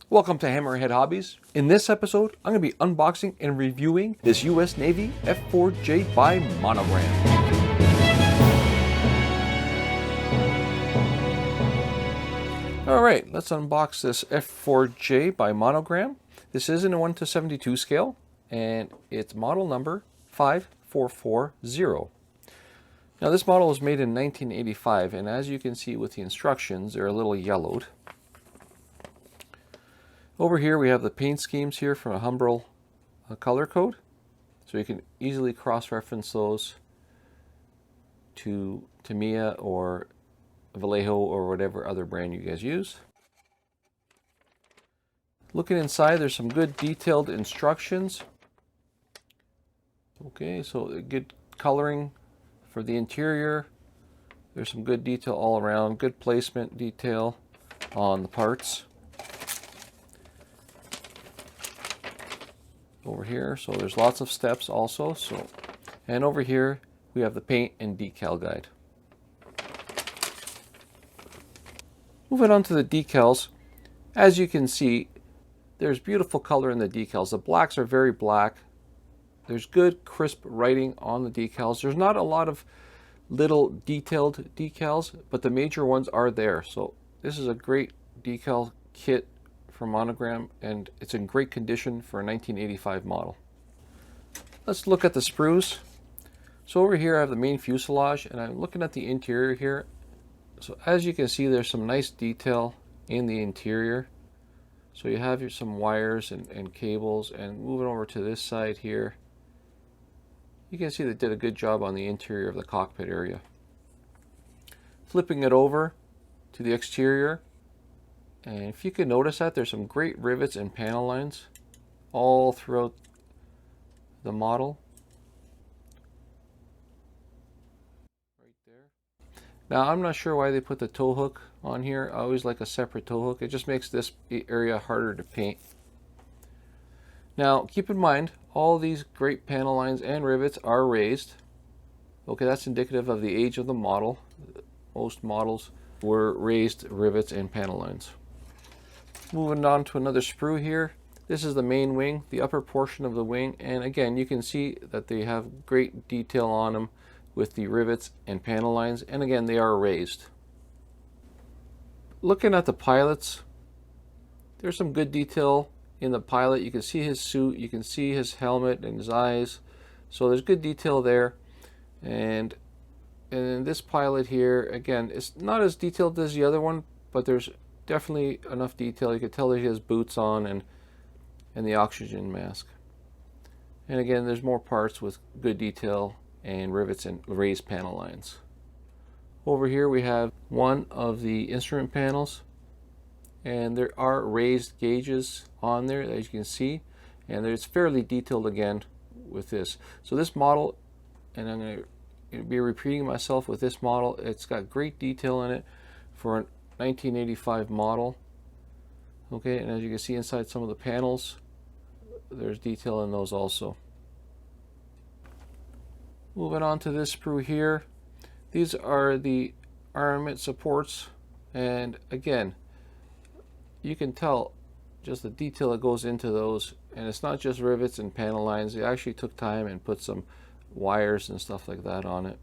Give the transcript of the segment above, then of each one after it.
Welcome to Hammerhead Hobbies. In this episode, I'm going to be unboxing and reviewing this US Navy F-4J by Monogram. Alright, let's unbox this F-4J by Monogram. This is in a 1:72 scale, and it's model number 5440. Now this model was made in 1985, and as you can see with the instructions, they're a little yellowed. Over here we have the paint schemes here from a Humbrol color code, so you can easily cross-reference those to Tamiya or Vallejo or whatever other brand you guys use. Looking inside, there's some good detailed instructions. Okay, so good coloring for the interior. There's some good detail all around, good placement detail on the parts. Over here, so there's lots of steps also. And over here we have the paint and decal guide. Moving on to the decals, as you can see, there's beautiful color in the decals. The blacks are very black. There's good crisp writing on the decals. There's not a lot of little detailed decals, but the major ones are there. So this is a great decal kit from Monogram, and it's in great condition for a 1985 model. Let's look at the sprues. So over here I have the main fuselage, and I'm looking at the interior here. So as you can see, there's some nice detail in the interior. So you have some wires and cables, and moving over to this side here, you can see they did a good job on the interior of the cockpit area. Flipping it over to the exterior, and if you can notice that there's some great rivets and panel lines all throughout the model. Right there. Now I'm not sure why they put the tow hook on here. I always like a separate tow hook. It just makes this area harder to paint. Now keep in mind, all these great panel lines and rivets are raised. Okay, that's indicative of the age of the model. Most models were raised rivets and panel lines. Moving on to another sprue here. This is the main wing, the upper portion of the wing, and again you can see that they have great detail on them with the rivets and panel lines, and again they are raised. Looking at the pilots, there's some good detail in the pilot. You can see his suit, you can see his helmet and his eyes, so there's good detail there. And this pilot here, again, it's not as detailed as the other one, but there's definitely enough detail. You can tell that he has boots on and the oxygen mask. And again, there's more parts with good detail and rivets and raised panel lines. Over here we have one of the instrument panels, and there are raised gauges on there, as you can see, and it's fairly detailed again with this. So this model, and I'm going to be repeating myself with this model, it's got great detail in it for an 1985 model. Okay, and as you can see inside some of the panels, there's detail in those also. Moving on to this sprue here, these are the armament supports, and again you can tell just the detail that goes into those, and it's not just rivets and panel lines. They actually took time and put some wires and stuff like that on it.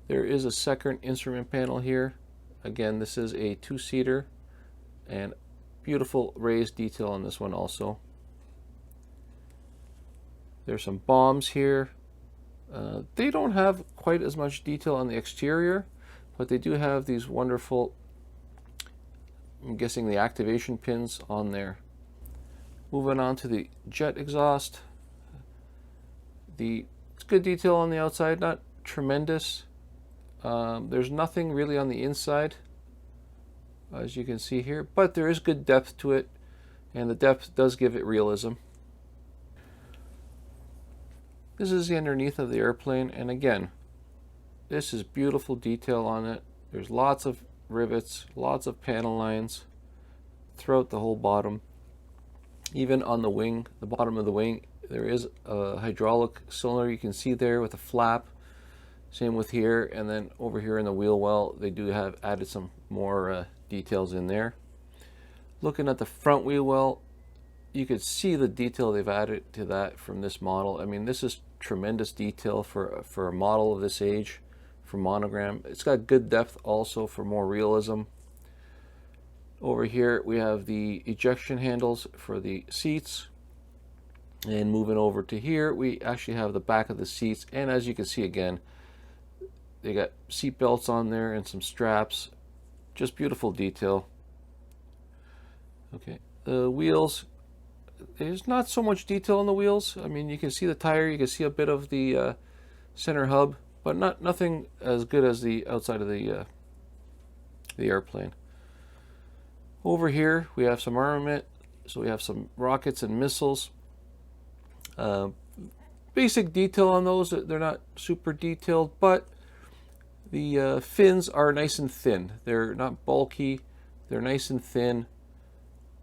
There is a second instrument panel here. Again, this is a two-seater, and beautiful raised detail on this one also. There's some bombs here. They don't have quite as much detail on the exterior, but they do have these wonderful, I'm guessing, the activation pins on there. Moving on to the jet exhaust. It's good detail on the outside, not tremendous. There's nothing really on the inside, as you can see here, but there is good depth to it, and the depth does give it realism. This is the underneath of the airplane, and again, this is beautiful detail on it. There's lots of rivets, lots of panel lines throughout the whole bottom. Even on the wing, the bottom of the wing, there is a hydraulic cylinder you can see there with a flap. Same with here, and then over here in the wheel well, they do have added some more details in there. Looking at the front wheel well, you could see the detail they've added to that from this model. I mean, this is tremendous detail for a model of this age from Monogram. It's got good depth also for more realism. Over here we have the ejection handles for the seats. And moving over to here, we actually have the back of the seats. And as you can see again, they got seat belts on there and some straps. Just beautiful detail. Okay, the wheels, there's not so much detail on the wheels. I mean, you can see the tire, you can see a bit of the center hub, but nothing as good as the outside of the airplane. Over here we have some armament, so we have some rockets and missiles. Basic detail on those, they're not super detailed, but the fins are nice and thin. They're not bulky, they're nice and thin,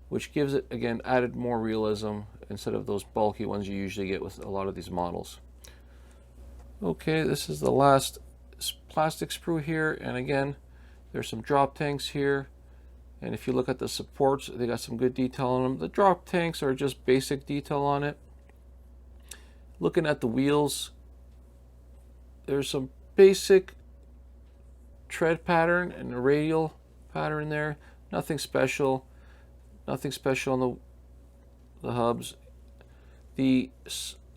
which gives it, again, added more realism instead of those bulky ones you usually get with a lot of these models. Okay, this is the last plastic sprue here, and again, there's some drop tanks here. And if you look at the supports, they got some good detail on them. The drop tanks are just basic detail on it. Looking at the wheels, there's some basic tread pattern and a radial pattern there. Nothing special. Nothing special on the hubs. The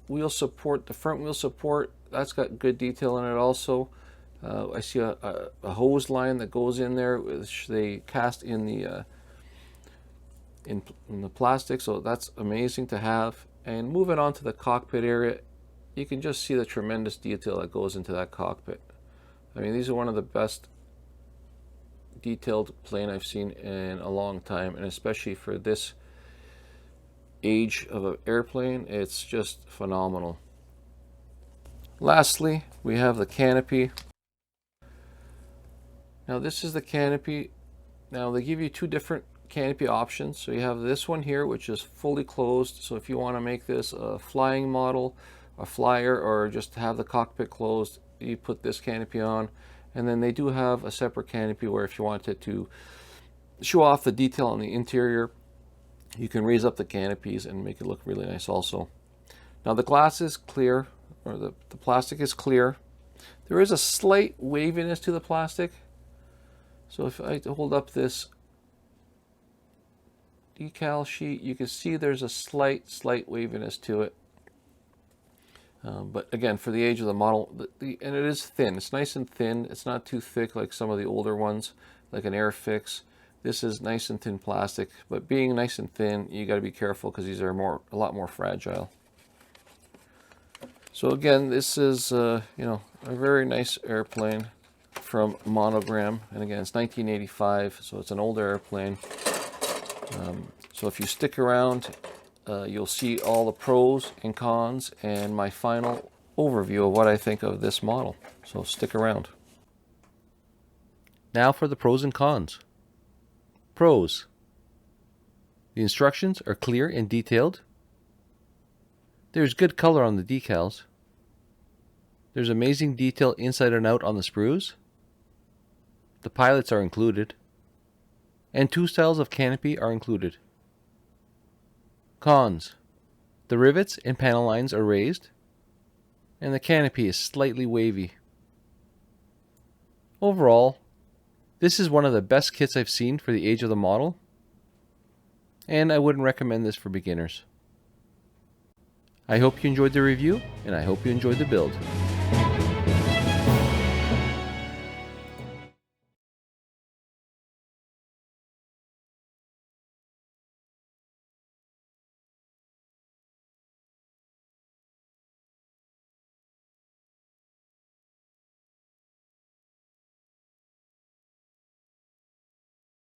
wheel support, the front wheel support, that's got good detail in it also. I see a hose line that goes in there, which they cast in the plastic, so that's amazing to have. And moving on to the cockpit area, you can just see the tremendous detail that goes into that cockpit. I mean, these are one of the best detailed plane I've seen in a long time, and especially for this age of an airplane, it's just phenomenal. Lastly, we have the canopy. Now this is the canopy. Now they give you two different canopy options. So you have this one here, which is fully closed. So if you want to make this a flying model, a flyer, or just have the cockpit closed, you put this canopy on. And then they do have a separate canopy where if you wanted to show off the detail on the interior, you can raise up the canopies and make it look really nice also. Now the glass is clear, or the plastic is clear. There is a slight waviness to the plastic. So if I hold up this decal sheet, you can see there's a slight waviness to it. But again, for the age of the model, and it is thin. It's nice and thin. It's not too thick like some of the older ones, like an Airfix. This is nice and thin plastic, but being nice and thin, you got to be careful because these are a lot more fragile. So again, this is you know, a very nice airplane from Monogram, and again, it's 1985, so it's an older airplane. So if you stick around, you'll see all the pros and cons and my final overview of what I think of this model. So stick around. Now for the pros and cons. Pros. The instructions are clear and detailed. There's good color on the decals. There's amazing detail inside and out on the sprues. The pilots are included. And 2 styles of canopy are included. Cons. The rivets and panel lines are raised, and the canopy is slightly wavy. Overall, this is one of the best kits I've seen for the age of the model, and I wouldn't recommend this for beginners. I hope you enjoyed the review, and I hope you enjoyed the build.